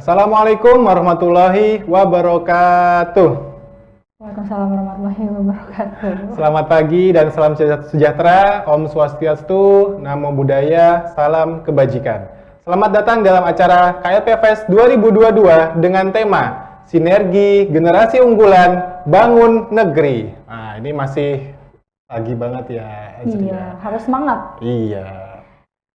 Assalamualaikum warahmatullahi wabarakatuh. Waalaikumsalam warahmatullahi wabarakatuh. Selamat pagi dan salam sejahtera, Om Swastiastu, Namo Buddhaya, salam kebajikan. Selamat datang dalam acara KLP Fest 2022 dengan tema Sinergi Generasi Unggulan Bangun Negeri. Nah, ini masih pagi banget ya, Azri. Iya, harus semangat. Iya.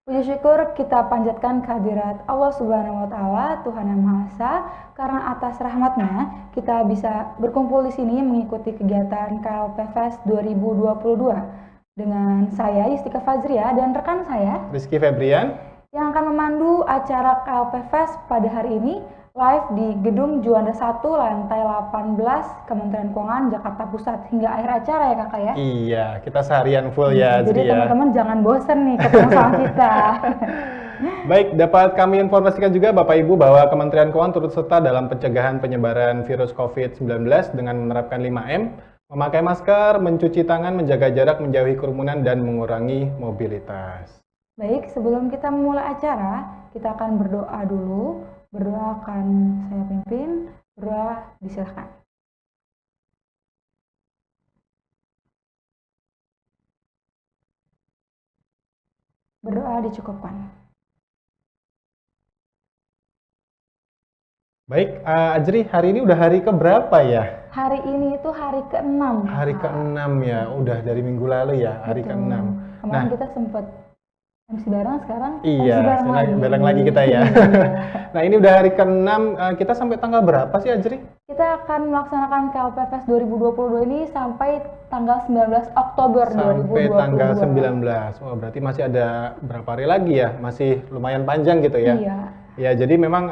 Puji syukur kita panjatkan kehadirat Allah Subhanahu wa Ta'ala, Tuhan Yang Maha Esa, karena atas rahmatnya kita bisa berkumpul di sini mengikuti kegiatan KLP Fest 2022 dengan saya Yustika Fazria dan rekan saya Rizky Febrian yang akan memandu acara KLP Fest pada hari ini live di Gedung Juanda 1 lantai 18 Kementerian Keuangan Jakarta Pusat hingga akhir acara ya kakak ya. Iya, kita seharian full ya, Azri Jadi ya. teman-teman jangan bosen nih ketemu sama kita. Baik, dapat kami informasikan juga Bapak Ibu bahwa Kementerian Keuangan turut serta dalam pencegahan penyebaran virus COVID-19 dengan menerapkan 5M, memakai masker, mencuci tangan, menjaga jarak, menjauhi kerumunan, dan mengurangi mobilitas. Baik, sebelum kita memulai acara, kita akan berdoa dulu. Berdoa akan saya pimpin, berdoa disilahkan. Berdoa dicukupkan. Baik, Ajri, hari ini udah hari keberapa ya? Hari ini itu hari ke-6. Hari ke-6 ya, udah dari minggu lalu ya, hari ke-6. Kemarin kita sempat MC bareng, sekarang Iya, MC bareng lagi kita ya. Nah, ini udah hari ke-6, kita sampai tanggal berapa sih, Ajri? Kita akan melaksanakan KLP Fest 2022 ini sampai tanggal 19 Oktober 2022. Sampai tanggal 19. Wah, berarti masih ada berapa hari lagi ya? Masih lumayan panjang gitu ya? Iya. Ya, jadi memang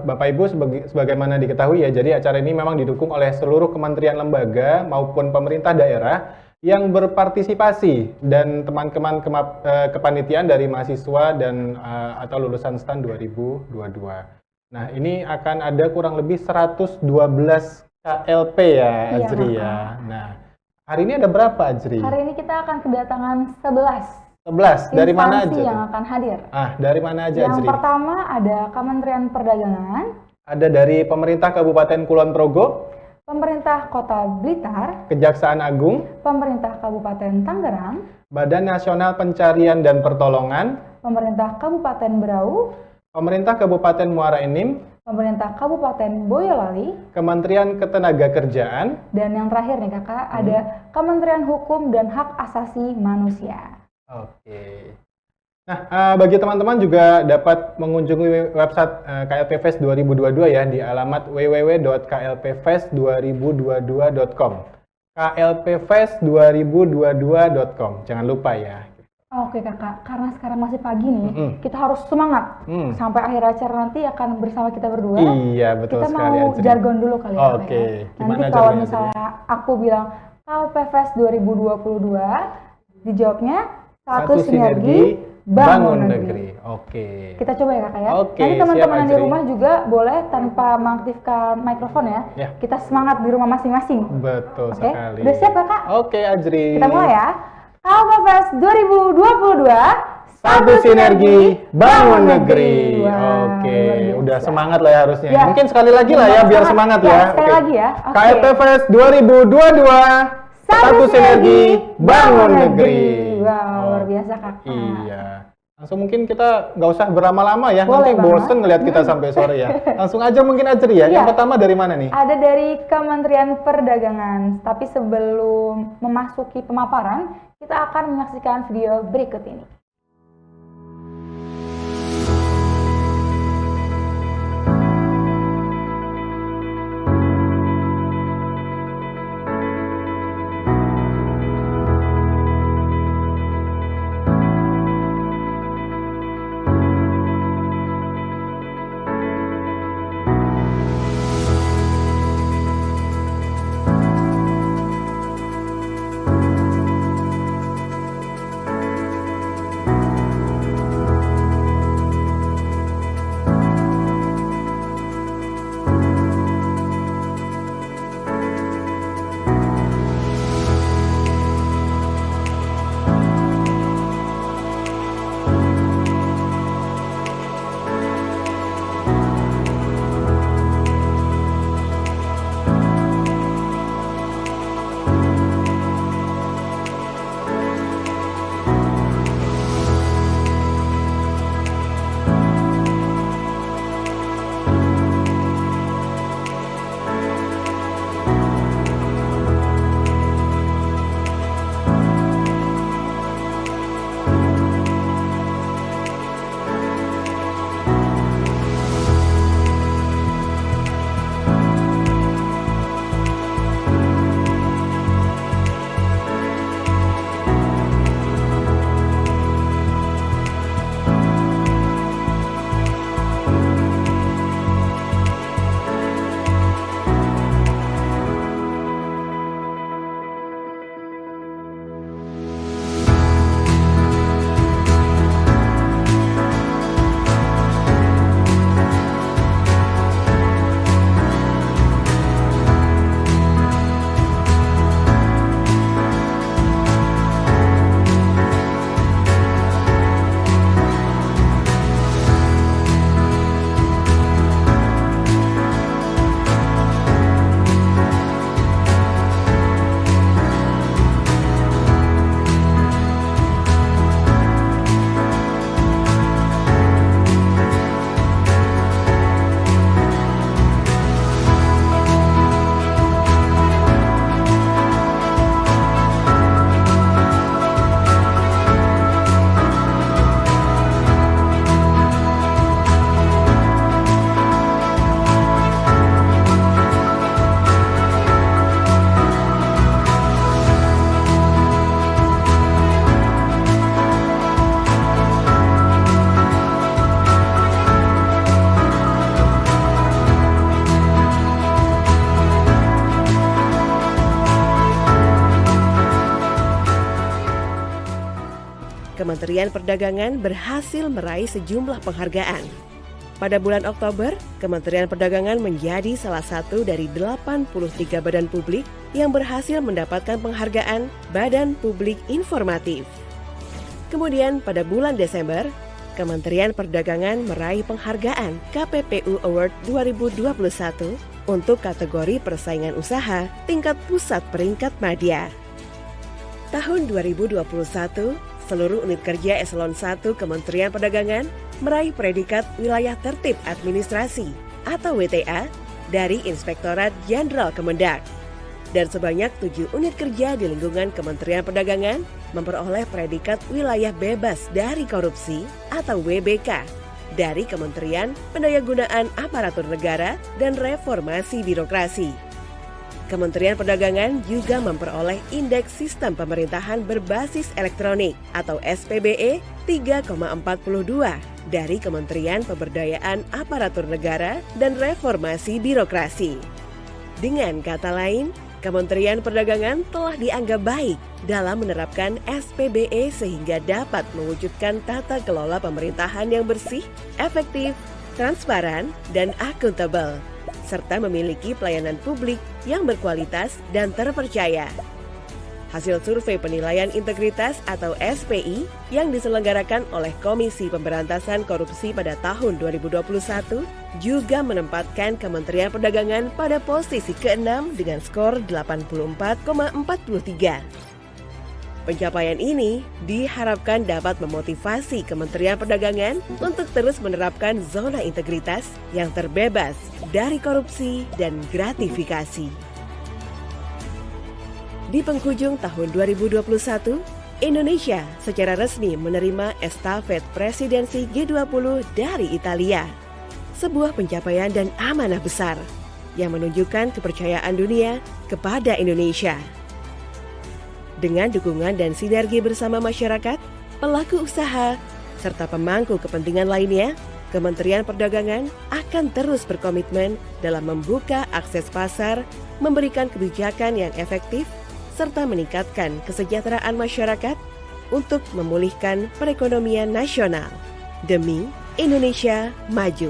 Bapak Ibu sebagaimana diketahui ya, jadi acara ini memang didukung oleh seluruh kementerian lembaga maupun pemerintah daerah yang berpartisipasi dan teman-teman kepanitiaan dari mahasiswa dan atau lulusan STAN 2022. Nah, ini akan ada kurang lebih 112 KLP ya, Azri ya. Nah, hari ini ada berapa, Azri? Hari ini kita akan kedatangan 11 dari mana aja instansi yang tuh? akan hadir. Dari mana aja, Yang Azri? pertama ada Kementerian Perdagangan, Ada dari Pemerintah Kabupaten Kulon Progo, Pemerintah Kota Blitar, Kejaksaan Agung, Pemerintah Kabupaten Tangerang, Badan Nasional Pencarian dan Pertolongan, Pemerintah Kabupaten Berau, Pemerintah Kabupaten Muara Enim, Pemerintah Kabupaten Boyolali, Kementerian Ketenagakerjaan, dan yang terakhir nih kakak ada Kementerian Hukum dan Hak Asasi Manusia. Oke. Nah, bagi teman-teman juga dapat mengunjungi website KLP Fest 2022 ya di alamat www.klpfest2022.com. klpfest2022.com. Jangan lupa ya. Oke kakak, karena sekarang masih pagi nih, kita harus semangat sampai akhir acara nanti akan bersama kita berdua. Iya, betul Kita sekali. mau Ajri. jargon dulu kali ya. Oke, Kakak, ya. gimana Nanti kalau jargonnya, misalnya aku bilang KLP Fest 2022, dijawabnya satu sinergi bangun negeri. Oke. Kita coba ya kakak ya. Oke, Nanti teman-teman siap, di Ajri. rumah juga boleh tanpa mengaktifkan mikrofon ya. Ya. Kita semangat di rumah masing-masing. Betul Oke, sekali. udah siap kakak? Oke, Ajri. Kita mulai ya. KLP Fest 2022, Satu sinergi bangun negeri. Wah, Oke, luar udah biasa. semangat lah ya harusnya. Ya. Mungkin sekali lagi lah ya biar semangat ya. Sekali Oke. lagi ya. Oke. KLP Fest 2022 Satu sinergi bangun negeri. Wow, luar biasa kakak. Iya. Langsung mungkin kita nggak usah berlama-lama ya. Boleh Nanti banget. bosen ngeliat kita sampai sore ya. Langsung aja mungkin Ajri ya. Iya. Yang pertama dari mana nih? Ada dari Kementerian Perdagangan. Tapi sebelum memasuki pemaparan, kita akan menyaksikan video berikut ini. Kementerian Perdagangan berhasil meraih sejumlah penghargaan. Pada bulan Oktober, Kementerian Perdagangan menjadi salah satu dari 83 badan publik yang berhasil mendapatkan penghargaan Badan Publik Informatif. Kemudian pada bulan Desember, Kementerian Perdagangan meraih penghargaan KPPU Award 2021 untuk kategori persaingan usaha tingkat pusat peringkat madya. Tahun 2021, seluruh unit kerja Eselon 1 Kementerian Perdagangan meraih predikat Wilayah Tertib Administrasi atau WTA dari Inspektorat Jenderal Kemendak. Dan sebanyak 7 unit kerja di lingkungan Kementerian Perdagangan memperoleh predikat Wilayah Bebas dari Korupsi atau WBK dari Kementerian Pendayagunaan Aparatur Negara dan Reformasi Birokrasi. Kementerian Perdagangan juga memperoleh Indeks Sistem Pemerintahan Berbasis Elektronik atau SPBE 3,42 dari Kementerian Pemberdayaan Aparatur Negara dan Reformasi Birokrasi. Dengan kata lain, Kementerian Perdagangan telah dianggap baik dalam menerapkan SPBE sehingga dapat mewujudkan tata kelola pemerintahan yang bersih, efektif, transparan, dan akuntabel, serta memiliki pelayanan publik yang berkualitas dan terpercaya. Hasil survei penilaian integritas atau SPI yang diselenggarakan oleh Komisi Pemberantasan Korupsi pada tahun 2021 juga menempatkan Kementerian Perdagangan pada posisi ke-6 dengan skor 84,43. Pencapaian ini diharapkan dapat memotivasi Kementerian Perdagangan untuk terus menerapkan zona integritas yang terbebas dari korupsi dan gratifikasi. Di penghujung tahun 2021, Indonesia secara resmi menerima estafet presidensi G20 dari Italia. Sebuah pencapaian dan amanah besar yang menunjukkan kepercayaan dunia kepada Indonesia. Dengan dukungan dan sinergi bersama masyarakat, pelaku usaha, serta pemangku kepentingan lainnya, Kementerian Perdagangan akan terus berkomitmen dalam membuka akses pasar, memberikan kebijakan yang efektif, serta meningkatkan kesejahteraan masyarakat untuk memulihkan perekonomian nasional demi Indonesia maju.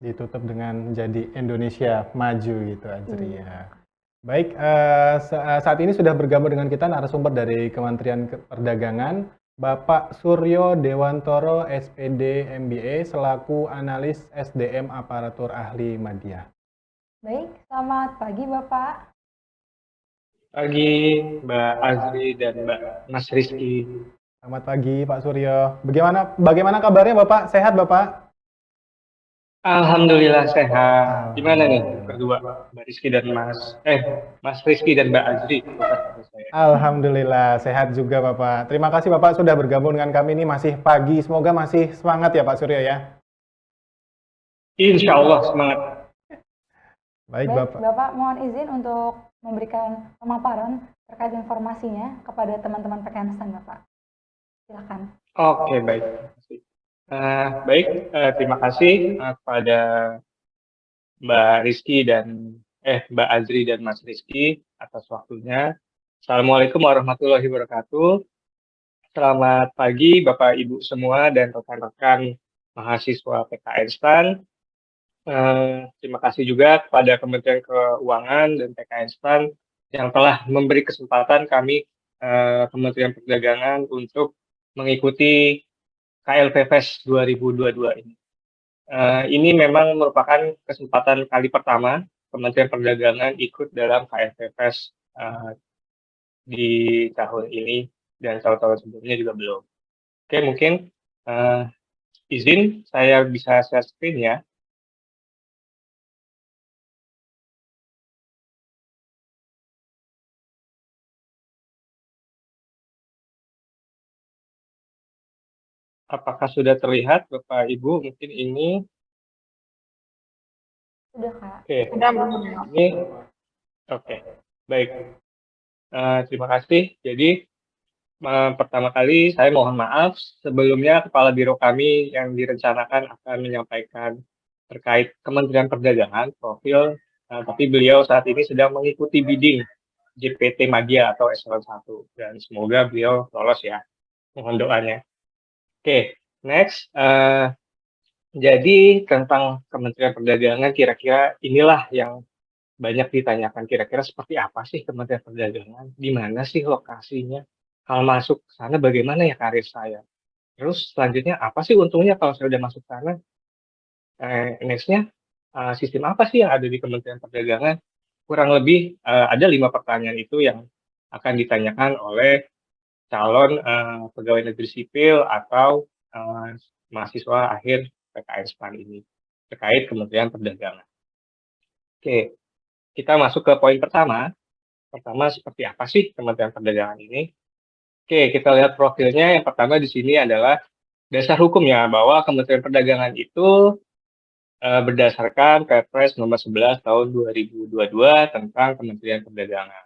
Ditutup dengan menjadi Indonesia maju gitu Ajri ya. Baik, saat ini sudah bergabung dengan kita narasumber dari Kementerian Perdagangan, Bapak Suryo Dewantoro, SPD MBA, selaku analis SDM Aparatur Ahli Madya. Baik, selamat pagi Bapak. Pagi Mbak Azri dan Mbak Mas Rizky. Selamat pagi Pak Suryo. Bagaimana kabarnya Bapak? Sehat Bapak? Alhamdulillah sehat. Gimana nih berdua, Mbak Rizky dan Mas Rizky dan Mbak Azri? Alhamdulillah sehat juga Bapak. Terima kasih Bapak sudah bergabung dengan kami, ini masih pagi. Semoga masih semangat ya Pak Suryo ya. Insya Allah semangat. Baik Bapak. Bapak mohon izin untuk memberikan pemaparan terkait informasinya kepada teman-teman PKN Bapak. Silakan. Oke, baik. Terima kasih kepada Mbak Rizky dan Mbak Azri dan Mas Rizky atas waktunya. Assalamualaikum warahmatullahi wabarakatuh. Selamat pagi Bapak Ibu semua dan rekan-rekan mahasiswa PKN STAN. Terima kasih juga kepada Kementerian Keuangan dan PKN STAN yang telah memberi kesempatan kami Kementerian Perdagangan untuk mengikuti KLPFES 2022 ini. Ini memang merupakan kesempatan kali pertama Kementerian Perdagangan ikut dalam KLPFES di tahun ini dan tahun-tahun sebelumnya juga belum. Oke, mungkin izin saya bisa share screen ya. Apakah sudah terlihat Bapak Ibu? Mungkin ini. Sudah Kak. Oke. Ini. Oke. Baik. Terima kasih. Jadi pertama kali saya mohon maaf sebelumnya Kepala Biro kami yang direncanakan akan menyampaikan terkait Kementerian Perdagangan profil, tapi beliau saat ini sedang mengikuti bidding JPT Madya atau eselon 1. Dan semoga beliau lolos ya. Mohon doanya. Oke, next. Jadi tentang Kementerian Perdagangan kira-kira inilah yang banyak ditanyakan. Kira-kira seperti apa sih Kementerian Perdagangan? Di mana sih lokasinya? Kalau masuk ke sana bagaimana ya karir saya? Terus selanjutnya apa sih untungnya kalau saya udah masuk sana? Next-nya, sistem apa sih yang ada di Kementerian Perdagangan? Kurang lebih ada 5 pertanyaan itu yang akan ditanyakan oleh calon pegawai negeri sipil atau mahasiswa akhir PKN SPAN ini terkait Kementerian Perdagangan. Oke, kita masuk ke poin pertama. Pertama, seperti apa sih Kementerian Perdagangan ini? Oke, kita lihat profilnya. Yang pertama di sini adalah dasar hukumnya bahwa Kementerian Perdagangan itu berdasarkan Perpres nomor 11 tahun 2022 tentang Kementerian Perdagangan.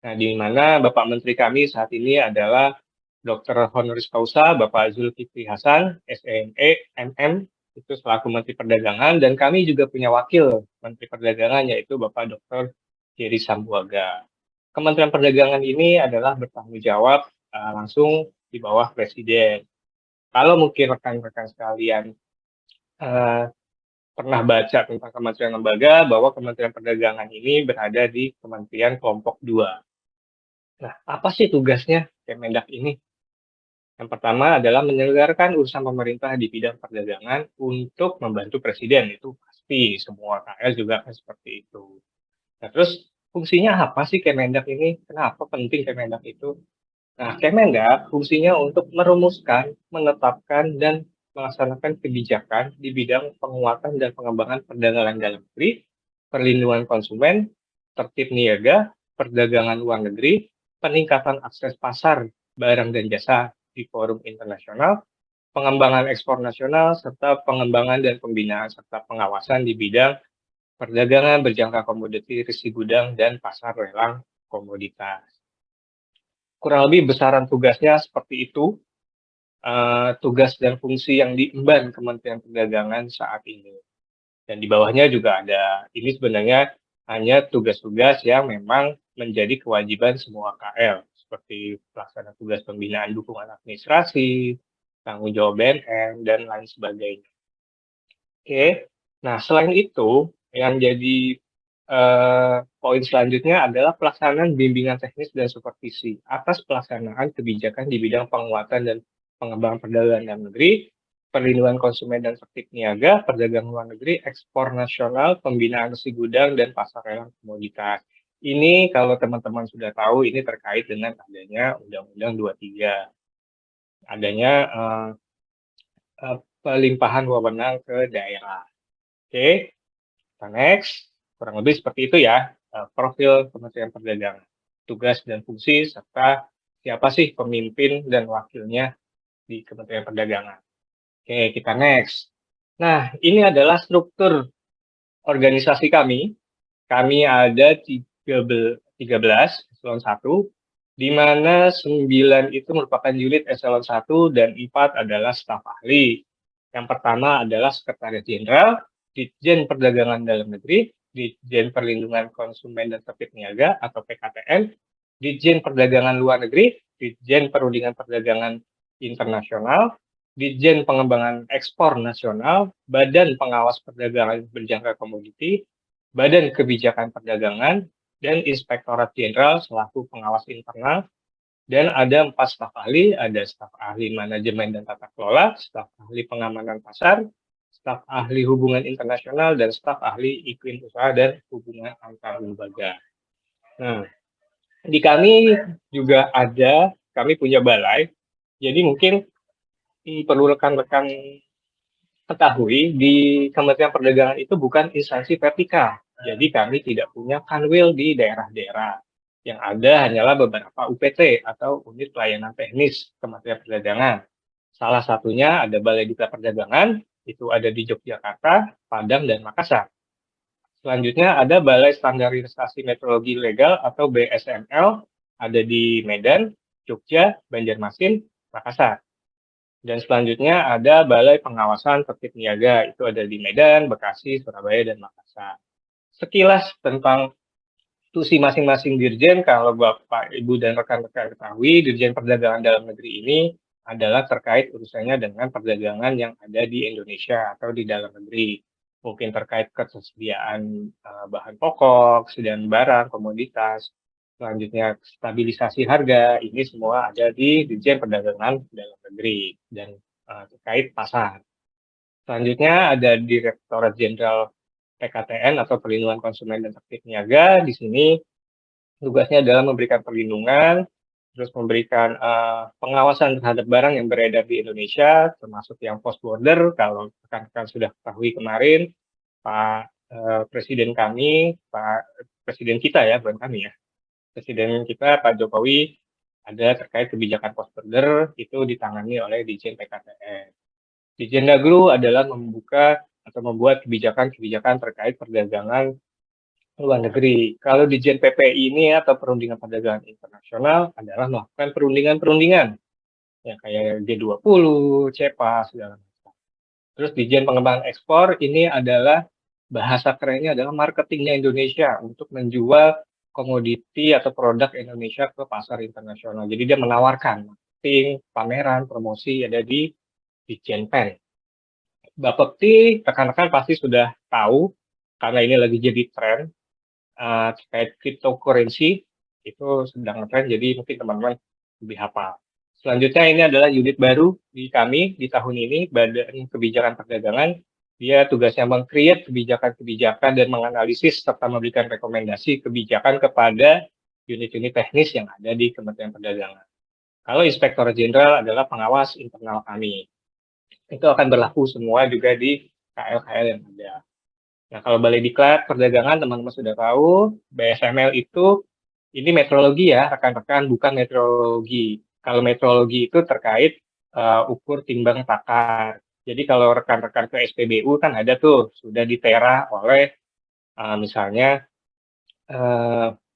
Nah, di mana Bapak Menteri kami saat ini adalah Dr. Honoris Causa Bapak Zulkifli Hasan, SME, MM, itu selaku Menteri Perdagangan, dan kami juga punya wakil Menteri Perdagangan yaitu Bapak Dr. Jerry Sambuaga. Kementerian Perdagangan ini adalah bertanggung jawab langsung di bawah Presiden. Kalau mungkin rekan-rekan sekalian pernah baca tentang Kementerian Lembaga bahwa Kementerian Perdagangan ini berada di Kementerian Kelompok 2. Nah, apa sih tugasnya Kemendak ini? Yang pertama adalah menyelenggarakan urusan pemerintah di bidang perdagangan untuk membantu Presiden. Itu pasti, semua KL juga akan seperti itu. Nah, terus fungsinya apa sih Kemendak ini? Kenapa penting Kemendak itu? Nah, Kemendak fungsinya untuk merumuskan, menetapkan, dan melaksanakan kebijakan di bidang penguatan dan pengembangan perdagangan dalam negeri, perlindungan konsumen, tertib niaga, perdagangan luar negeri, peningkatan akses pasar barang dan jasa di forum internasional, pengembangan ekspor nasional, serta pengembangan dan pembinaan serta pengawasan di bidang perdagangan berjangka komoditi, risiko gudang, dan pasar lelang komoditas. Kurang lebih besaran tugasnya seperti itu. Tugas dan fungsi yang diemban Kementerian Perdagangan saat ini. Dan di bawahnya juga ada, ini sebenarnya hanya tugas-tugas yang memang menjadi kewajiban semua KL, seperti pelaksana tugas pembinaan dukungan administrasi, tanggung jawab BNN, dan lain sebagainya. Oke, nah selain itu, yang jadi poin selanjutnya adalah pelaksanaan bimbingan teknis dan supervisi atas pelaksanaan kebijakan di bidang penguatan dan pengembangan perdagangan dalam negeri, perlindungan konsumen dan tertib niaga, perdagangan luar negeri, ekspor nasional, pembinaan risiko gudang, dan pasar lelang komoditas. Ini kalau teman-teman sudah tahu, ini terkait dengan adanya Undang-Undang 23. Adanya pelimpahan wewenang ke daerah. Oke, kita next. Kurang lebih seperti itu ya, profil Kementerian Perdagangan. Tugas dan fungsi, serta siapa sih pemimpin dan wakilnya di Kementerian Perdagangan. Oke, kita next. Nah, ini adalah struktur organisasi kami. Kami ada 13 eselon 1, di mana 9 itu merupakan unit eselon 1 dan 4 adalah staf ahli. Yang pertama adalah Sekretaris Jenderal, Ditjen Perdagangan Dalam Negeri, Ditjen Perlindungan Konsumen dan Tertib Niaga atau PKTN, Ditjen Perdagangan Luar Negeri, Ditjen Perundingan Perdagangan Internasional, Ditjen Pengembangan Ekspor Nasional, Badan Pengawas Perdagangan Berjangka Komoditi, Badan Kebijakan Perdagangan, dan Inspektorat Jenderal selaku pengawas internal. Dan ada 4 staf ahli, ada staf ahli manajemen dan tata kelola, staf ahli pengamanan pasar, staf ahli hubungan internasional, dan staf ahli iklim usaha dan hubungan antar lembaga. Nah, di kami juga ada, kami punya balai, jadi mungkin perlu rekan-rekan ketahui, di Kementerian Perdagangan itu bukan instansi vertikal, jadi kami tidak punya kanwil di daerah-daerah. Yang ada hanyalah beberapa UPT atau unit pelayanan teknis Kementerian Perdagangan. Salah satunya ada Balai Diklat Perdagangan, itu ada di Yogyakarta, Padang, dan Makassar. Selanjutnya ada Balai Standarisasi Metrologi Legal atau BSML, ada di Medan, Jogja, Banjarmasin, Makassar. Dan selanjutnya ada Balai Pengawasan Tertib Niaga, itu ada di Medan, Bekasi, Surabaya, dan Makassar. Sekilas tentang Tusi masing-masing dirjen, kalau Bapak, Ibu, dan rekan-rekan ketahui, Dirjen Perdagangan Dalam Negeri ini adalah terkait urusannya dengan perdagangan yang ada di Indonesia atau di dalam negeri. Mungkin terkait ketersediaan bahan pokok, kesediaan barang, komoditas, selanjutnya stabilisasi harga, ini semua ada di Dirjen Perdagangan Dalam Negeri dan terkait pasar. Selanjutnya ada Direktorat Jenderal PKTN atau Perlindungan Konsumen dan Tertib Niaga. Di sini tugasnya adalah memberikan perlindungan, terus memberikan pengawasan terhadap barang yang beredar di Indonesia, termasuk yang post border. Kalau rekan-rekan sudah ketahui kemarin, Pak Presiden kami, Pak Presiden kita ya, bukan kami ya, Presiden kita Pak Jokowi ada terkait kebijakan post border itu ditangani oleh Dirjen PKTN. Dirjen Daglu adalah membuka atau membuat kebijakan-kebijakan terkait perdagangan luar negeri. Kalau Dirjen PPI ini atau Perundingan Perdagangan Internasional adalah melakukan perundingan-perundingan ya kayak G20, CEPA, segala macam. Terus Dirjen Pengembangan Ekspor ini adalah bahasa kerennya adalah marketingnya Indonesia untuk menjual komoditi atau produk Indonesia ke pasar internasional. Jadi dia menawarkan marketing, pameran, promosi ada di Dirjen PEN. Bapepti, rekan-rekan pasti sudah tahu karena ini lagi jadi tren terkait cryptocurrency itu sedang ngetren, jadi mungkin teman-teman lebih hafal. Selanjutnya ini adalah unit baru di kami di tahun ini, Badan Kebijakan Perdagangan. Dia tugasnya meng-create kebijakan-kebijakan dan menganalisis serta memberikan rekomendasi kebijakan kepada unit-unit teknis yang ada di Kementerian Perdagangan. Kalau Inspektor Jenderal adalah pengawas internal kami. Itu akan berlaku semua juga di KL-KL yang ada. Nah, kalau Balai Diklat Perdagangan, teman-teman sudah tahu, BSML itu, ini metrologi ya, rekan-rekan, bukan meteorologi. Kalau metrologi itu terkait ukur timbang takar. Jadi kalau rekan-rekan ke SPBU kan ada tuh, sudah ditera oleh misalnya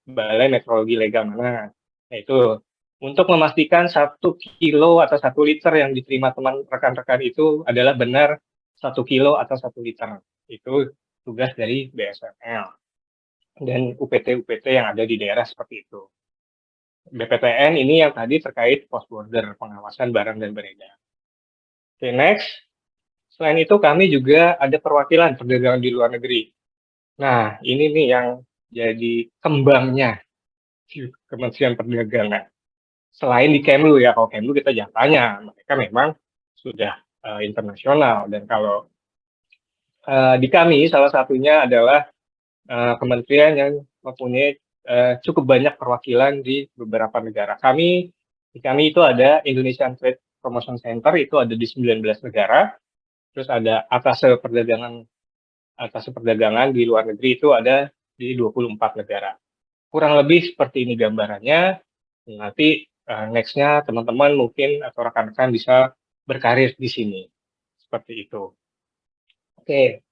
Balai Meteorologi Legal mana. Nah, itu untuk memastikan 1 kilo atau 1 liter yang diterima teman rekan-rekan itu adalah benar 1 kilo atau 1 liter. Itu tugas dari BSML dan UPT-UPT yang ada di daerah seperti itu. BPTN ini yang tadi terkait post border, pengawasan barang dan beredar. Oke, next. Selain itu kami juga ada perwakilan perdagangan di luar negeri. Nah, ini nih yang jadi kembangnya Kementerian Perdagangan. Selain di Kemlu ya, kalau Kemlu kita jangan tanya, mereka memang sudah internasional. Dan kalau di kami salah satunya adalah kementerian yang mempunyai cukup banyak perwakilan di beberapa negara. Di kami itu ada Indonesian Trade Promotion Center, itu ada di 19 negara. Terus ada Atase Perdagangan di luar negeri itu ada di 24 negara. Kurang lebih seperti ini gambarannya. Nanti next-nya teman-teman mungkin atau rekan-rekan bisa berkarir di sini. Seperti itu. Oke,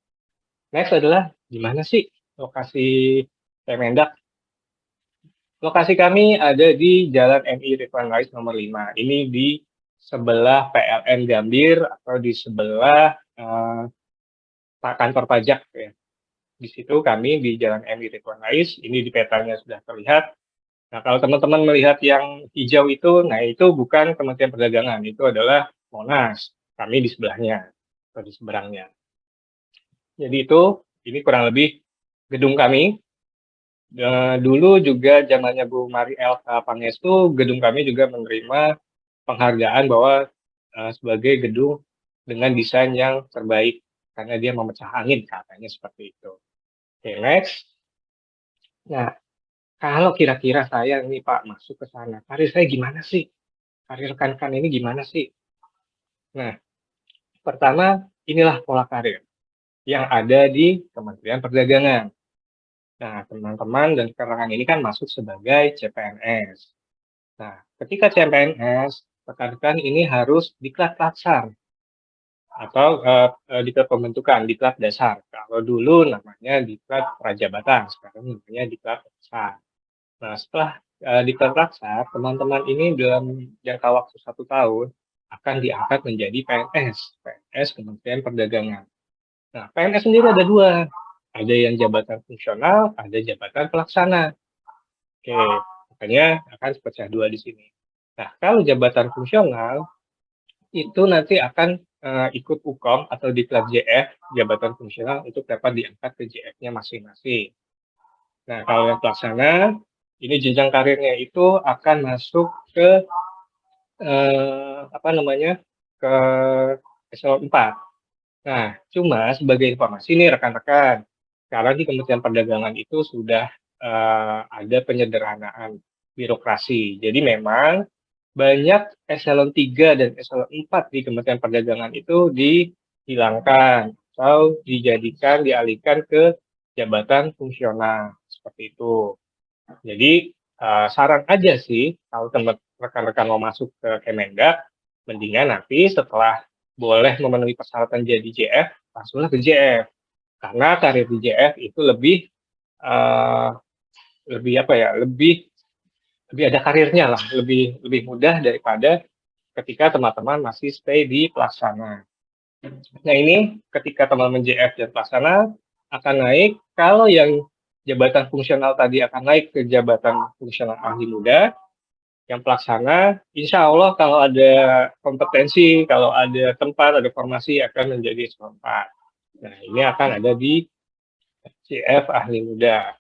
next adalah gimana sih lokasi Kemendak? Lokasi kami ada di Jalan MI Ridwan Rais nomor 5. Ini di sebelah PLN Gambir atau di sebelah kantor pajak ya. Di situ kami di Jalan MI Ridwan Rais, ini di petanya sudah terlihat. Nah, kalau teman-teman melihat yang hijau itu, nah itu bukan Kementerian Perdagangan, itu adalah Monas. Kami di sebelahnya, atau di seberangnya. Jadi itu, ini kurang lebih gedung kami. Dulu juga zamannya Bu Mari Elka Pangestu, gedung kami juga menerima penghargaan bahwa sebagai gedung dengan desain yang terbaik, karena dia memecah angin, katanya seperti itu. Oke, next. Nah, kalau kira-kira saya nih Pak masuk ke sana, karir saya gimana sih? Karir rekan-rekan ini gimana sih? Nah, pertama inilah pola karir yang ada di Kementerian Perdagangan. Nah, teman-teman dan rekan-rekan ini kan masuk sebagai CPNS. Nah, ketika CPNS, rekan-rekan ini harus diklat latsar atau diklat pembentukan, diklat dasar. Kalau dulu namanya diklat prajabatan, sekarang namanya diklat dasar. Nah, setelah diklat latsar, teman-teman ini dalam jangka waktu 1 tahun akan diangkat menjadi PNS Kementerian Perdagangan. Nah, PNS sendiri ada 2, ada yang jabatan fungsional, ada jabatan pelaksana. Oke, makanya akan pecah dua di sini. Nah, kalau jabatan fungsional itu nanti akan ikut UKOM atau diklat JF, jabatan fungsional untuk dapat diangkat ke JF-nya masing-masing. Nah, kalau yang pelaksana, ini jenjang karirnya itu akan masuk ke apa namanya, ke eselon 4. Nah, cuma sebagai informasi nih rekan-rekan, sekarang di Kementerian Perdagangan itu sudah ada penyederhanaan birokrasi. Jadi memang banyak eselon 3 dan eselon 4 di Kementerian Perdagangan itu dihilangkan atau dialihkan ke jabatan fungsional seperti itu. Jadi saran aja sih kalau rekan-rekan mau masuk ke Kemendak, mendingan nanti setelah boleh memenuhi persyaratan jadi JF, langsunglah ke JF. Karena karir di JF itu uh, lebih apa ya, lebih ada karirnya lah, lebih mudah daripada ketika teman-teman masih stay di pelaksana. Nah ini ketika teman-teman JF dan pelaksana akan naik, kalau yang jabatan fungsional tadi akan naik ke jabatan fungsional ahli muda, yang pelaksana, insya Allah kalau ada kompetensi, kalau ada tempat, ada formasi akan menjadi eselon 4. Nah ini akan ada di JF ahli muda.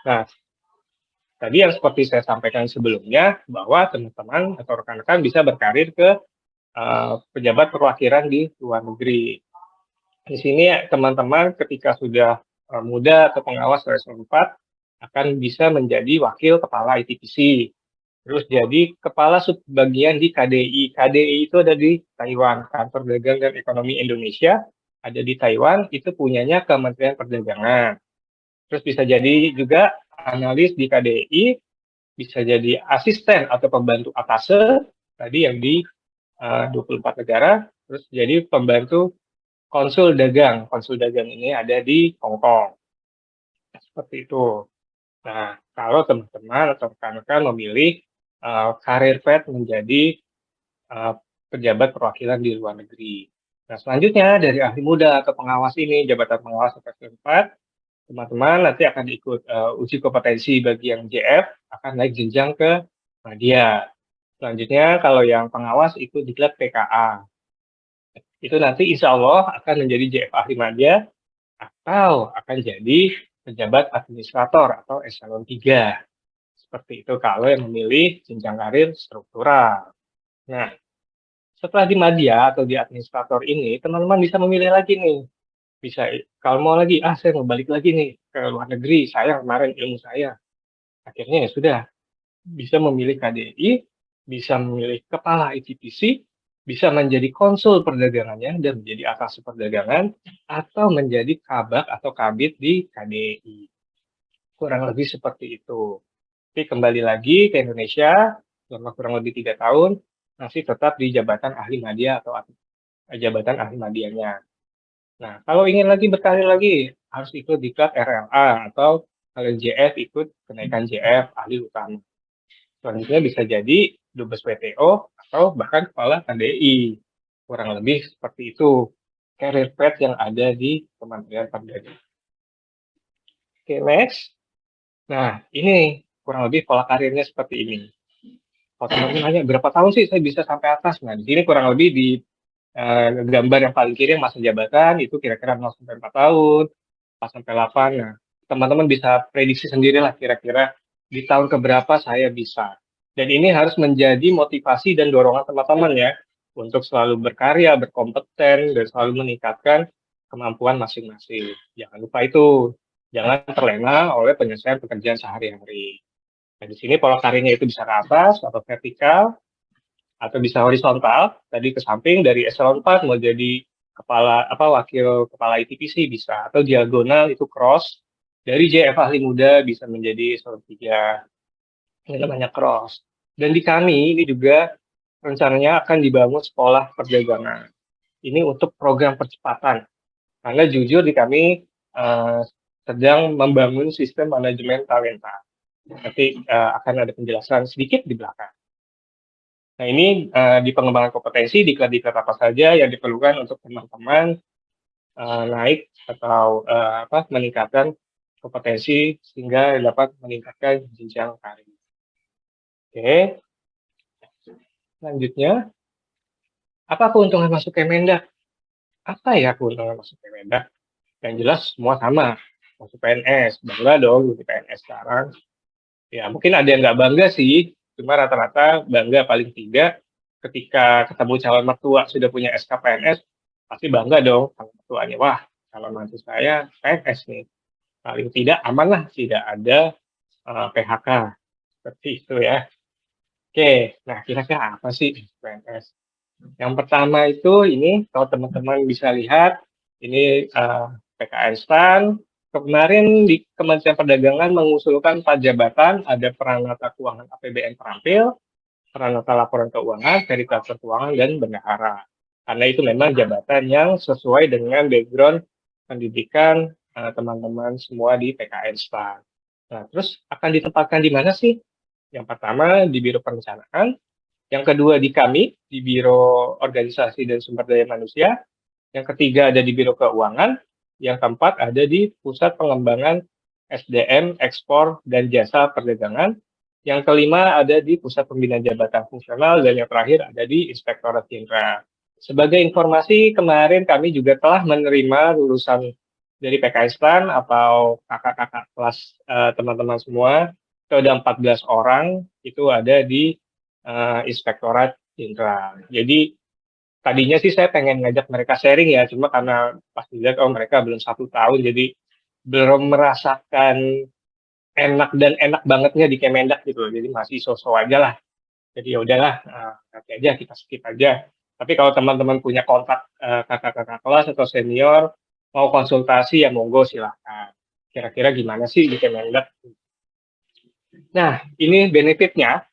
Nah tadi yang seperti saya sampaikan sebelumnya, bahwa teman-teman atau rekan-rekan bisa berkarir ke pejabat perwakilan di luar negeri. Di sini teman-teman ketika sudah muda atau pengawas eselon 4 akan bisa menjadi wakil kepala ITPC. Terus jadi kepala subbagian di KDI. KDI itu ada di Taiwan, Kantor Dagang dan Ekonomi Indonesia, ada di Taiwan, itu punyanya Kementerian Perdagangan. Terus bisa jadi juga analis di KDI, bisa jadi asisten atau pembantu atase, tadi yang di 24 negara, terus jadi pembantu konsul dagang. Konsul dagang ini ada di Hong Kong. Seperti itu. Nah, kalau teman-teman atau rekan-rekan memilih karir path menjadi pejabat perwakilan di luar negeri. Nah, selanjutnya dari ahli muda atau pengawas ini, jabatan pengawas atau eselon 4, teman-teman nanti akan ikut uji kompetensi bagi yang JF, akan naik jenjang ke media. Selanjutnya, kalau yang pengawas itu diklat PKA. Itu nanti insya Allah akan menjadi JF ahli media atau akan jadi pejabat administrator atau eselon 3. Seperti itu kalau yang memilih jenjang karir struktural. Nah, setelah di media atau di administrator ini, teman-teman bisa memilih lagi nih. Bisa, kalau mau lagi, saya mau balik lagi nih ke luar negeri, sayang kemarin ilmu saya. Akhirnya ya sudah, bisa memilih KDI, bisa memilih kepala ITPC, bisa menjadi konsul perdagangannya dan menjadi atas perdagangan, atau menjadi kabak atau kabit di KDI. Kurang lebih seperti itu. Tapi kembali lagi ke Indonesia, selama kurang lebih 3 tahun, masih tetap di jabatan ahli media atau jabatan ahli medianya. Nah, kalau ingin lagi berkarir lagi, harus ikut diklat RLA atau kalau JF ikut kenaikan JF ahli utama. Selanjutnya bisa jadi dubes PTO atau bahkan kepala KDI. Kurang lebih seperti itu career path yang ada di Kementerian Perdagangan. Oke, next. Nah, ini kurang lebih pola karirnya seperti ini. Kalau teman-teman nanya, berapa tahun sih saya bisa sampai atas? Nah, di sini kurang lebih di gambar yang paling kiri yang masa jabatan itu kira-kira 0 sampai 4 tahun, 4 sampai 8. Nah, teman-teman bisa prediksi sendirilah kira-kira di tahun keberapa saya bisa. Dan ini harus menjadi motivasi dan dorongan teman-teman ya untuk selalu berkarya, berkompeten dan selalu meningkatkan kemampuan masing-masing. Jangan lupa itu, jangan terlena oleh penyelesaian pekerjaan sehari-hari. Nah, di sini pola karirnya itu bisa ke atas atau vertikal, atau bisa horizontal, tadi ke samping dari eselon 4 mau jadi wakil kepala ITPC bisa, atau diagonal itu cross, dari JF ahli muda bisa menjadi eselon 3, ini namanya cross. Dan di kami ini juga rencananya akan dibangun sekolah perdagangan. Ini untuk program percepatan, karena jujur di kami sedang membangun sistem manajemen talenta. Nanti akan ada penjelasan sedikit di belakang. Nah ini di pengembangan kompetensi, diklat-diklat apa saja yang diperlukan untuk teman-teman naik atau meningkatkan kompetensi sehingga dapat meningkatkan jenjang karir. Oke, selanjutnya, apa keuntungan masuk Kemendak? Apa ya keuntungan masuk Kemendak? Yang jelas semua sama, masuk PNS, bangga dong jadi PNS sekarang. Ya mungkin ada yang nggak bangga sih, cuma rata-rata bangga paling tidak ketika ketemu calon mertua sudah punya SK PNS, pasti bangga dong sama mertuanya. Wah, calon mantu saya PNS nih. Paling tidak aman lah, tidak ada PHK. Seperti itu ya. Oke, nah kira-kira apa sih PNS? Yang pertama itu ini kalau teman-teman bisa lihat ini PKN STAN. Kemarin di Kementerian Perdagangan mengusulkan 4 jabatan, ada Peranata Keuangan APBN Terampil, Peranata Laporan Keuangan, Verifikator Keuangan, dan Bendahara. Karena itu memang jabatan yang sesuai dengan background pendidikan teman-teman semua di PKN STAN. Nah, terus akan ditempatkan di mana sih? Yang pertama di Biro Perencanaan, yang kedua di kami, di Biro Organisasi dan Sumber Daya Manusia, yang ketiga ada di Biro Keuangan, yang keempat ada di Pusat Pengembangan SDM, Ekspor, dan Jasa Perdagangan, yang kelima ada di Pusat Pembinaan Jabatan Fungsional, dan yang terakhir ada di Inspektorat Jenderal. Sebagai informasi, kemarin kami juga telah menerima lulusan dari PKN STAN atau kakak-kakak kelas teman-teman semua, itu ada 14 orang, itu ada di Inspektorat Jenderal. Jadi tadinya sih saya pengen ngajak mereka sharing ya, cuma karena pas dilihat mereka belum 1 tahun, jadi belum merasakan enak dan enak bangetnya di Kemendak gitu, jadi masih so-so aja lah. Jadi ya udahlah, nanti aja kita skip aja. Tapi kalau teman-teman punya kontak kakak-kakak kelas atau senior mau konsultasi ya monggo silahkan. Kira-kira gimana sih di Kemendak? Nah, ini benefitnya.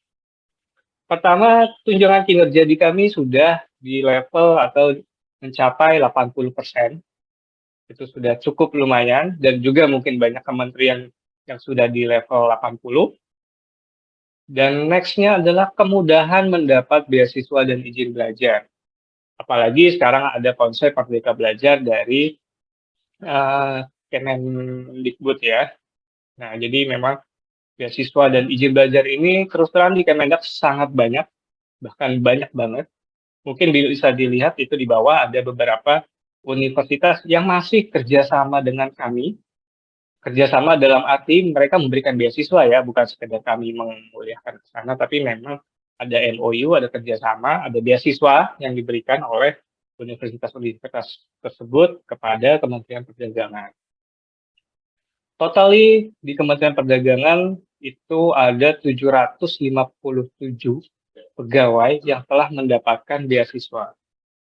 Pertama, tunjangan kinerja di kami sudah di level atau mencapai 80%. Itu sudah cukup lumayan, dan juga mungkin banyak kementerian yang sudah di level 80. Dan next-nya adalah kemudahan mendapat beasiswa dan izin belajar. Apalagi sekarang ada konsep Merdeka Belajar dari Kemendikbud ya. Nah, jadi memang beasiswa dan izin belajar ini terus terang di Kemendak sangat banyak, bahkan banyak banget. Mungkin bisa dilihat itu di bawah ada beberapa universitas yang masih kerjasama dengan kami. Kerjasama dalam arti mereka memberikan beasiswa ya, bukan sekedar kami menguliahkan ke sana, tapi memang ada MOU, ada kerjasama, ada beasiswa yang diberikan oleh universitas-universitas tersebut kepada Kementerian Perdagangan. Totally di Kementerian Perdagangan itu ada 757 pegawai yang telah mendapatkan beasiswa.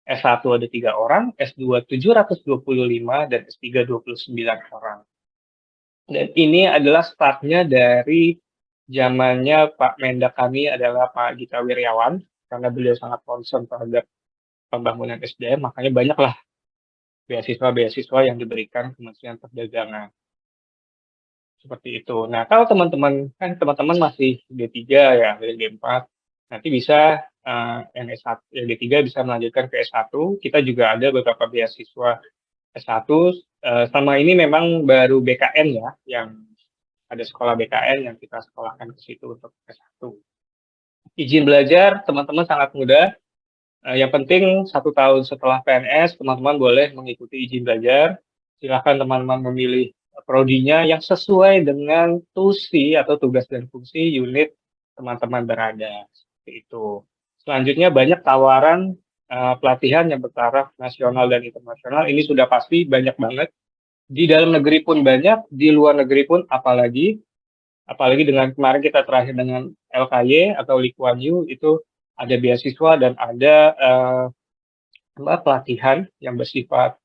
S1 ada 3 orang, S2 725, dan S3 29 orang. Dan ini adalah startnya dari zamannya Pak Mendak kami adalah Pak Gita Wirjawan, karena beliau sangat concern terhadap pembangunan SDM, makanya banyaklah beasiswa-beasiswa yang diberikan Kementerian Perdagangan. Seperti itu. Nah, kalau teman-teman masih D3 ya, D4, nanti bisa yang S1, yang D3 bisa melanjutkan ke S1. Kita juga ada beberapa beasiswa S1. Selama ini memang baru BKN ya, yang ada sekolah BKN yang kita sekolahkan ke situ untuk S1. Izin belajar, teman-teman sangat mudah. Yang penting 1 tahun setelah PNS, teman-teman boleh mengikuti izin belajar. Silakan teman-teman memilih prodinya yang sesuai dengan tusi atau tugas dan fungsi unit teman-teman berada. Seperti itu. Selanjutnya banyak tawaran pelatihan yang bertaraf nasional dan internasional. Ini sudah pasti banyak banget. Di dalam negeri pun banyak, di luar negeri pun apalagi dengan kemarin kita terakhir dengan LKY atau Lee Kuan Yew, itu ada beasiswa dan ada pelatihan yang bersifat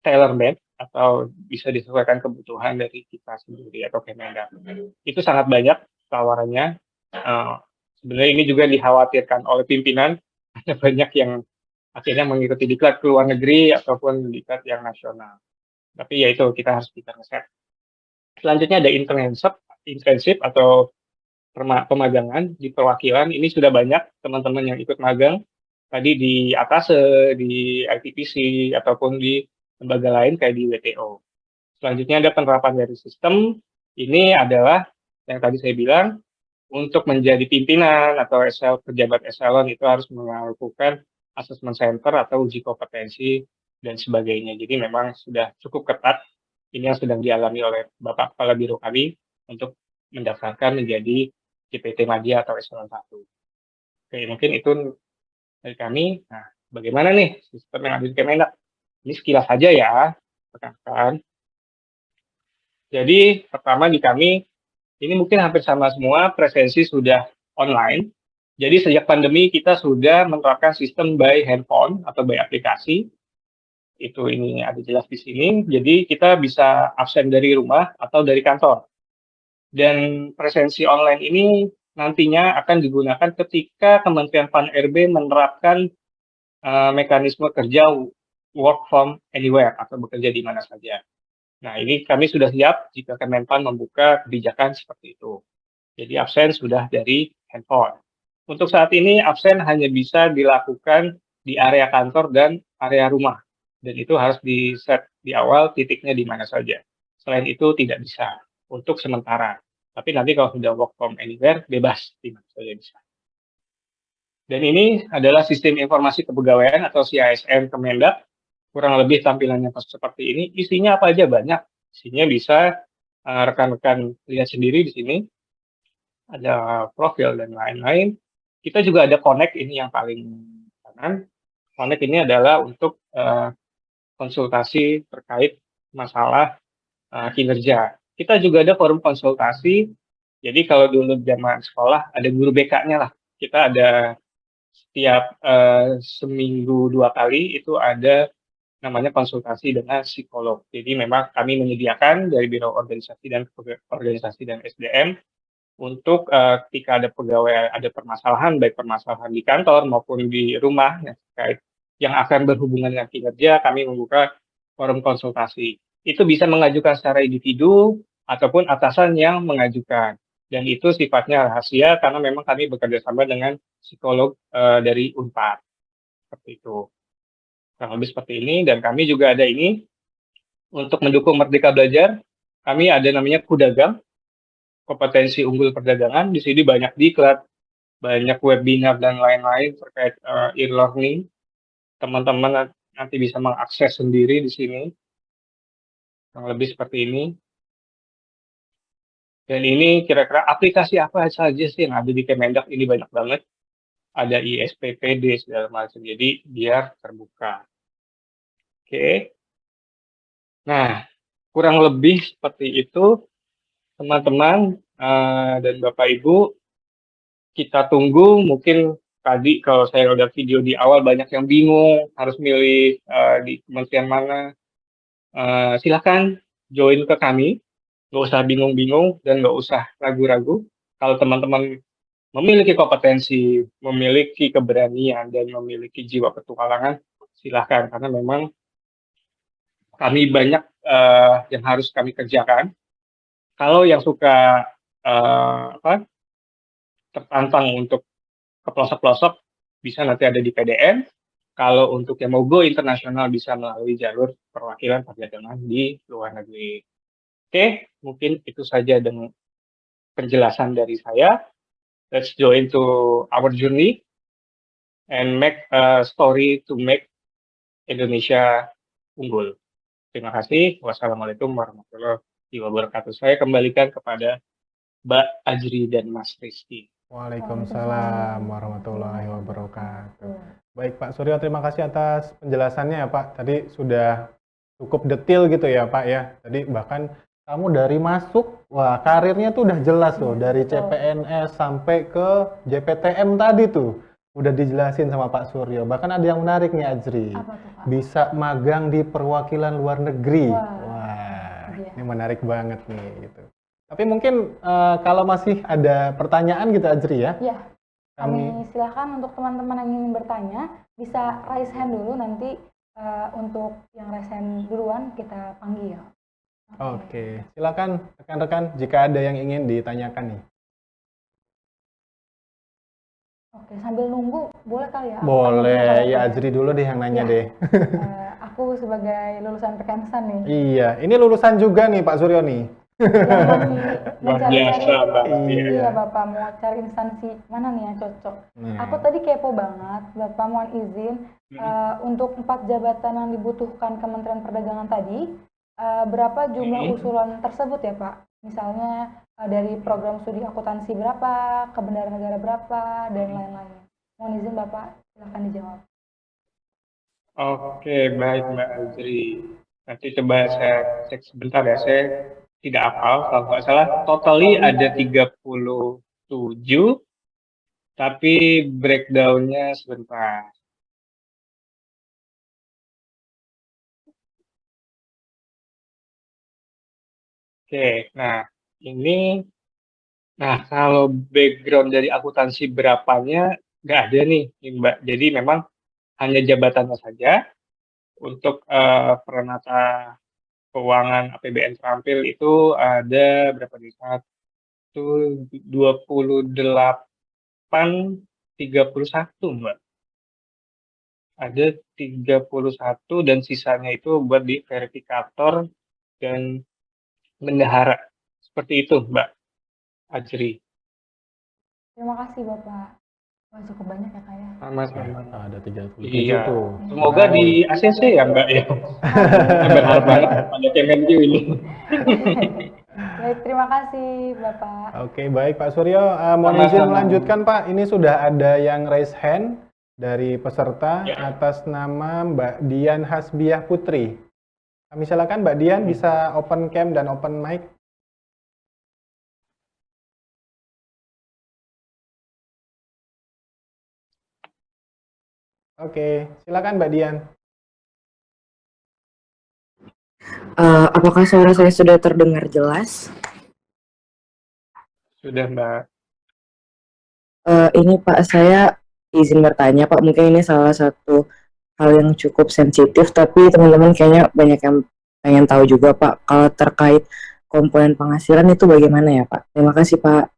tailor-made atau bisa disesuaikan kebutuhan dari kita sendiri atau Kemendak. Itu sangat banyak tawarannya. Sebenarnya ini juga dikhawatirkan oleh pimpinan, ada banyak yang akhirnya mengikuti diklat ke luar negeri ataupun diklat yang nasional. Tapi ya itu kita harus bisa ngeset. Selanjutnya ada internship atau pemagangan di perwakilan. Ini sudah banyak teman-teman yang ikut magang tadi di atas di ITPC ataupun di lembaga lain kayak di WTO. Selanjutnya ada penerapan dari sistem. Ini adalah yang tadi saya bilang, untuk menjadi pimpinan atau pejabat eselon itu harus melakukan assessment center atau uji kompetensi dan sebagainya. Jadi memang sudah cukup ketat. Ini yang sedang dialami oleh Bapak Kepala Biro kami untuk mendaftarkan menjadi CPT Madya atau eselon 1. Oke, mungkin itu dari kami. Nah, bagaimana nih sistem yang ada di Kemendak? Ini sekilas saja ya, rekan-rekan. Jadi pertama di kami, ini mungkin hampir sama semua, presensi sudah online. Jadi sejak pandemi kita sudah menerapkan sistem by handphone atau by aplikasi. Itu ini ada jelas di sini. Jadi kita bisa absen dari rumah atau dari kantor. Dan presensi online ini nantinya akan digunakan ketika Kementerian PAN-RB menerapkan mekanisme kerja work from anywhere atau bekerja di mana saja. Nah, ini kami sudah siap jika Kemenpan membuka kebijakan seperti itu. Jadi absen sudah dari handphone. Untuk saat ini absen hanya bisa dilakukan di area kantor dan area rumah. Dan itu harus di-set di awal titiknya di mana saja. Selain itu tidak bisa untuk sementara. Tapi nanti kalau sudah work from anywhere, bebas di mana saja bisa. Dan ini adalah sistem informasi kepegawaian atau CISN Kemendak. Kurang lebih tampilannya seperti ini. Isinya apa aja banyak. Isinya bisa rekan-rekan lihat sendiri di sini. Ada profil dan lain-lain. Kita juga ada Connect, ini yang paling kanan. Connect ini adalah untuk konsultasi terkait masalah kinerja. Kita juga ada forum konsultasi. Jadi kalau dulu zaman sekolah ada guru BK-nya lah. Kita ada setiap seminggu 2 kali itu ada namanya konsultasi dengan psikolog. Jadi memang kami menyediakan dari Biro Organisasi dan SDM untuk ketika ada pegawai ada permasalahan, baik permasalahan di kantor maupun di rumah yang akan berhubungan dengan kinerja, kami membuka forum konsultasi. Itu bisa mengajukan secara individu ataupun atasan yang mengajukan. Dan itu sifatnya rahasia karena memang kami bekerja sama dengan psikolog dari Unpad. Seperti itu. Kurang lebih seperti ini, dan kami juga ada ini untuk mendukung Merdeka Belajar. Kami ada namanya Kudagang, kompetensi unggul perdagangan. Di sini banyak diklat, banyak webinar dan lain-lain terkait e-learning. Teman-teman nanti bisa mengakses sendiri di sini. Kurang lebih seperti ini. Dan ini kira-kira aplikasi apa saja sih yang ada di Kemendak, ini banyak banget. Ada ISPPD segala macam, jadi biar terbuka. Oke. Nah, kurang lebih seperti itu, teman-teman dan Bapak Ibu. Kita tunggu, mungkin tadi kalau saya lihat video di awal banyak yang bingung harus milih di kementerian mana. Silakan join ke kami, nggak usah bingung-bingung dan nggak usah ragu-ragu. Kalau teman-teman memiliki kompetensi, memiliki keberanian, dan memiliki jiwa petualangan, silakan, karena memang kami banyak yang harus kami kerjakan. Kalau yang suka tertantang untuk ke pelosok-pelosok, bisa nanti ada di PDN. Kalau untuk yang mau go internasional bisa melalui jalur perwakilan perdagangan di luar negeri. Oke, mungkin itu saja dengan penjelasan dari saya. Let's join to our journey and make a story to make Indonesia unggul. Terima kasih. Wassalamualaikum warahmatullahi wabarakatuh. Saya kembalikan kepada Mbak Ajri dan Mas Rizky. Waalaikumsalam warahmatullahi wabarakatuh. Baik Pak Suryo, terima kasih atas penjelasannya ya Pak. Tadi sudah cukup detail gitu ya Pak ya. Tadi bahkan kamu dari masuk, wah karirnya tuh udah jelas loh. Dari CPNS sampai ke JPTM tadi tuh. Udah dijelasin sama Pak Suryo. Bahkan ada yang menarik nih Ajri. Apa tuh, Pak? Bisa magang di perwakilan luar negeri. Wah, Ini menarik banget nih gitu. Tapi mungkin kalau masih ada pertanyaan gitu Ajri ya. Ya, kami silahkan untuk teman-teman yang ingin bertanya, bisa raise hand dulu, nanti untuk yang raise hand duluan kita panggil. Oke, silakan rekan-rekan jika ada yang ingin ditanyakan nih. Oke, sambil nunggu boleh kali ya? Aku tanya dulu Boleh, sama ya Bapak ya. Azri dulu deh yang nanya Iya. deh. Aku sebagai lulusan Pekemsan nih, Iya, ini lulusan juga nih Pak Suryo nih. yang lagi Luar mencari-cari, biasa Mbak iya Iya. Bapak mau cari instansi mana nih yang cocok. Aku Nah, tadi kepo banget, Bapak mohon izin untuk 4 jabatan yang dibutuhkan Kementerian Perdagangan tadi, berapa jumlah usulan tersebut ya Pak? Misalnya dari program studi akuntansi berapa, kebenaran negara berapa, dan lain-lain. Mohon izin Bapak, silakan dijawab. Oke, baik Mbak Azri. Nanti coba saya cek sebentar ya. Saya tidak hafal, kalau nggak salah. Totally ada 37, tapi breakdown-nya sebentar. Oke, nah ini, nah kalau background dari akuntansi berapanya, nggak ada nih, Mbak. Jadi memang hanya jabatannya saja. Untuk peranata keuangan APBN terampil itu ada berapa nih? 28, 31 Mbak. Ada 31 dan sisanya itu buat di verifikator dan bendahara. Seperti itu Mbak Ajri. Terima kasih Bapak. Wah, cukup banyak ya Kak ya. Sama-sama. ada 37 Iya. tuh. Semoga di Baik. ACC ya Mbak ya. Saya Amin. berharap banget pada Kemenq ini. Baik, terima kasih Bapak. Oke, baik Pak Suryo. Mohon izin Sama-sama. melanjutkan Pak. Ini sudah ada yang raise hand dari peserta Ya. atas nama Mbak Dian Hasbiah Putri. Kami silakan Mbak Dian bisa open cam dan open mic. Oke, silakan Mbak Dian. Apakah suara saya sudah terdengar jelas? Sudah Mbak. Ini Pak, saya izin bertanya Pak, mungkin ini salah satu hal yang cukup sensitif, tapi teman-teman kayaknya banyak yang pengen tahu juga Pak, kalau terkait komponen penghasilan itu bagaimana ya Pak? Terima kasih Pak.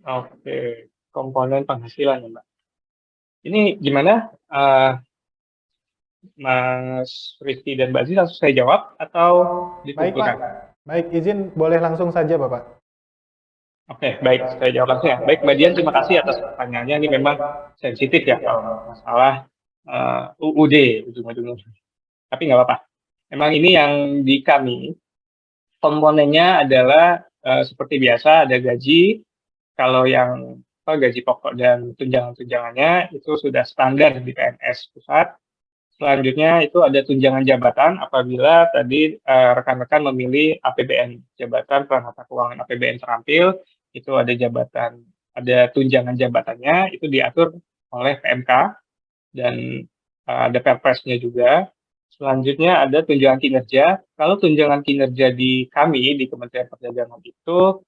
Oke, komponen penghasilan ya Mbak. Ini gimana? Mas Rizky dan Mbak Aziz langsung saya jawab atau Baik Pak. dikumpulkan? Baik, izin boleh langsung saja Bapak. Oke, baik, saya jawab langsung ya. Baik, Mbak Dian, terima kasih atas pertanyaannya. Ini memang sensitif ya kalau masalah UUD ujung-ujungnya. Tapi nggak apa-apa. Memang ini yang di kami, komponennya adalah seperti biasa ada gaji. Kalau yang gaji pokok dan tunjangan-tunjangannya itu sudah standar di PNS pusat. Selanjutnya itu ada tunjangan jabatan apabila tadi rekan-rekan memilih APBN, jabatan peranata keuangan APBN terampil, itu ada jabatan, ada tunjangan jabatannya, itu diatur oleh PMK dan ada Perpresnya juga. Selanjutnya ada tunjangan kinerja. Kalau tunjangan kinerja di kami di Kementerian Perdagangan itu,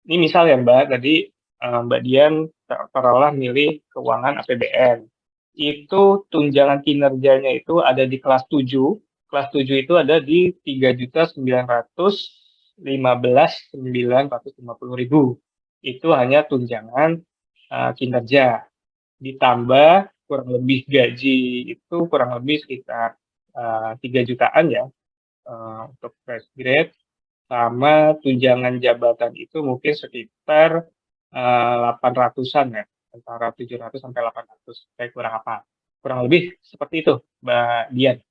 ini misal ya Mbak, tadi Mbak Dian taruhlah milih keuangan APBN. Itu tunjangan kinerjanya itu ada di kelas 7. Kelas 7 itu ada di 3.915.950.000. Itu hanya tunjangan kinerja. Ditambah kurang lebih gaji itu kurang lebih sekitar 3 jutaan ya untuk fresh grade. Sama tunjangan jabatan itu mungkin sekitar 800-an ya, antara 700 sampai 800, kayak kurang apa. Kurang lebih seperti itu, Mbak Dian.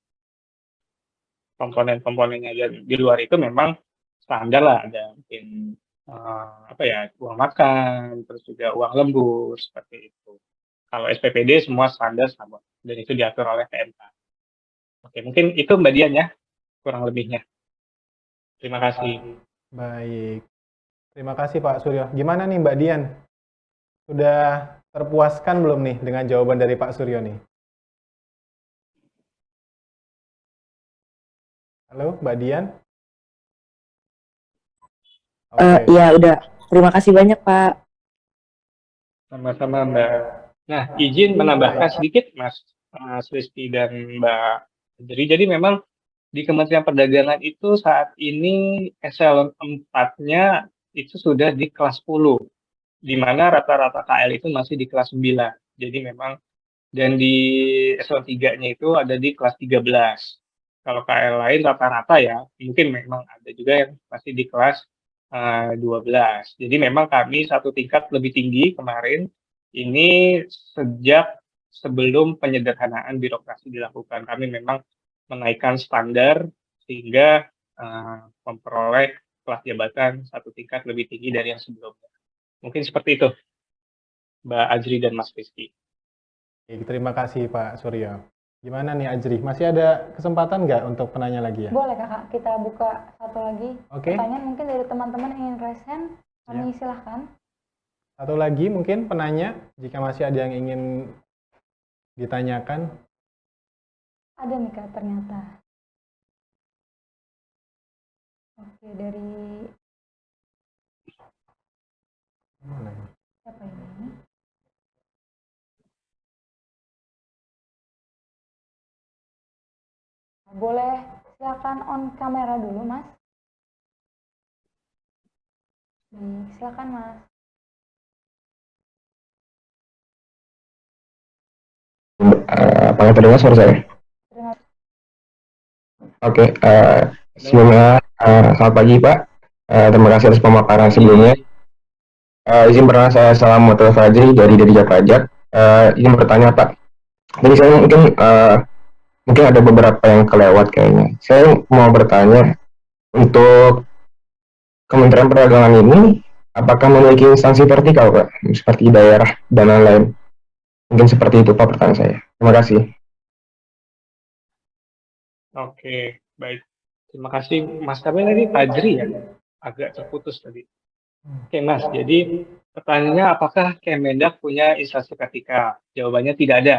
Komponen-komponennya dan di luar itu memang standar lah, ada mungkin uang makan, terus juga uang lembur, seperti itu. Kalau SPPD semua standar sama, dan itu diatur oleh PMK. Oke, mungkin itu Mbak Dian ya, kurang lebihnya. Terima kasih. Baik. Terima kasih Pak Suryo. Gimana nih Mbak Dian? Sudah terpuaskan belum nih dengan jawaban dari Pak Suryo nih? Halo Mbak Dian? Oke. Ya udah, terima kasih banyak Pak. Sama-sama Mbak. Nah, izin menambahkan sedikit Mas Rizky dan Mbak Adri. Jadi memang di Kementerian Perdagangan itu saat ini eselon 4-nya itu sudah di kelas 10. di mana rata-rata KL itu masih di kelas 9. Jadi memang dan di eselon 3-nya itu ada di kelas 13. Kalau KL lain rata-rata ya, mungkin memang ada juga yang masih di kelas 12. Jadi memang kami satu tingkat lebih tinggi kemarin ini sejak sebelum penyederhanaan birokrasi dilakukan. Kami memang menaikkan standar sehingga memperoleh kelas jabatan satu tingkat lebih tinggi dari yang sebelumnya. Mungkin seperti itu, Mbak Ajri dan Mas Rizky. Oke, terima kasih Pak Suryo. Gimana nih Ajri, masih ada kesempatan nggak untuk penanya lagi ya? Boleh kakak, kita buka satu lagi Oke. pertanyaan mungkin dari teman-teman yang ingin raise hand, kami Ya. silahkan. Satu lagi mungkin penanya, jika masih ada yang ingin ditanyakan. Ada nih kak ternyata. Oke, dari Mana ini? siapa ini? Boleh silakan on kamera dulu mas. Baik, silakan mas. Apakah terdengar suara saya? Terima Oke, sebelumnya selamat pagi Pak. Terima kasih atas pemaparan sebelumnya. Izin perkenalan saya Salamoto Fajri dari Dirjen Pajak. Izin bertanya Pak. Jadi saya mungkin ada beberapa yang kelewat kayaknya. Saya mau bertanya untuk Kementerian Perdagangan ini, apakah memiliki instansi vertikal Pak, seperti daerah dan lain-lain? Mungkin seperti itu Pak pertanyaan saya. Terima kasih. Oke, baik. Terima kasih Mas Kamil tadi Fajri ya, agak terputus tadi. Oke Mas, jadi pertanyaannya apakah Kemendak punya instansi vertikal? Jawabannya tidak ada.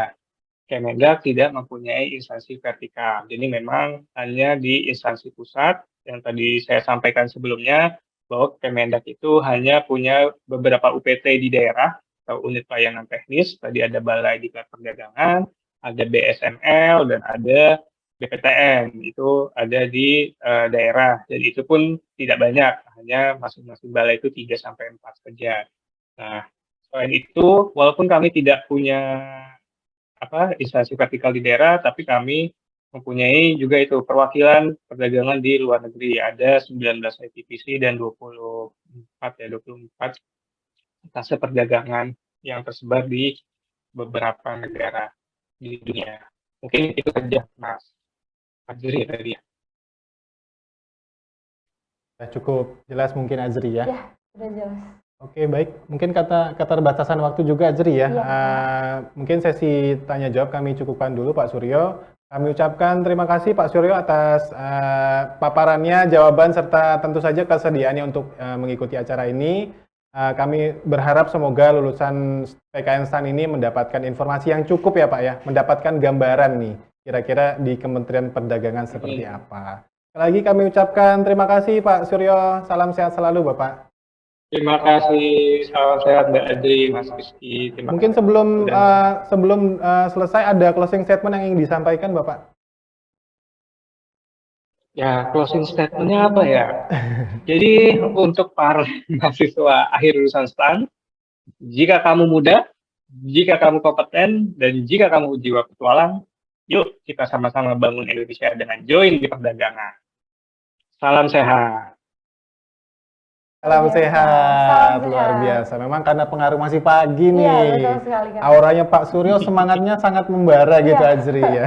Kemendak tidak mempunyai instansi vertikal. Jadi memang hanya di instansi pusat yang tadi saya sampaikan sebelumnya bahwa Kemendak itu hanya punya beberapa UPT di daerah atau unit pelayanan teknis. Tadi ada Balai Diklat Perdagangan, ada BSML dan ada BPTN. Itu ada di daerah. Jadi itu pun tidak banyak, hanya masing-masing balai itu 3 sampai 4 saja. Nah, selain itu walaupun kami tidak punya instansi vertikal di daerah, tapi kami mempunyai juga itu perwakilan perdagangan di luar negeri. Ada 19 ITPC dan 24 tase perdagangan yang tersebar di beberapa negara di dunia. Mungkin itu saja, Mas Ajri tadi. Cukup jelas mungkin Ajri ya? Ya, sudah jelas. Oke, baik. Mungkin keterbatasan waktu juga Ajri ya. Iya. Mungkin sesi tanya jawab kami cukupkan dulu Pak Suryo. Kami ucapkan terima kasih Pak Suryo atas paparannya, jawaban serta tentu saja kesediaannya untuk mengikuti acara ini. Kami berharap semoga lulusan PKN STAN ini mendapatkan informasi yang cukup ya Pak ya, mendapatkan gambaran nih kira-kira di Kementerian Perdagangan seperti apa. Sekali lagi kami ucapkan terima kasih Pak Suryo. Salam sehat selalu Bapak. Terima kasih, salam sehat Mbak Adri, Mas Rizky. Mungkin sebelum selesai ada closing statement yang ingin disampaikan Bapak. Ya, closing statement-nya apa ya? Jadi untuk para mahasiswa akhir lulusan STAN, jika kamu muda, jika kamu kompeten, dan jika kamu jiwa petualang, yuk kita sama-sama bangun Indonesia dengan join di perdagangan. Salam sehat. Salam Salam sehat, sehat. luar biasa. Memang karena pengaruh masih pagi nih. Iya, betul sekali Kak. Auranya Pak Suryo semangatnya sangat membara gitu Iya. Ajri ya.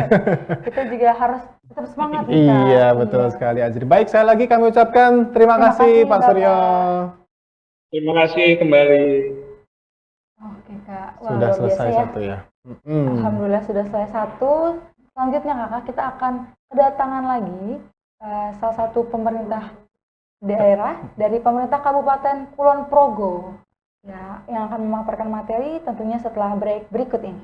Kita juga harus tetap semangat nih, Kak. Iya, betul sekali Ajri. Baik, sekali lagi kami ucapkan terima kasih Pak Bapak. Suryo. Terima kasih kembali. Oke Kak, wah, Sudah luar selesai biasa ya. satu ya. Alhamdulillah sudah selesai satu. Selanjutnya Kakak, kita akan kedatangan lagi salah satu pemerintah daerah dari pemerintah Kabupaten Kulon Progo ya, yang akan memaparkan materi tentunya setelah break berikut ini.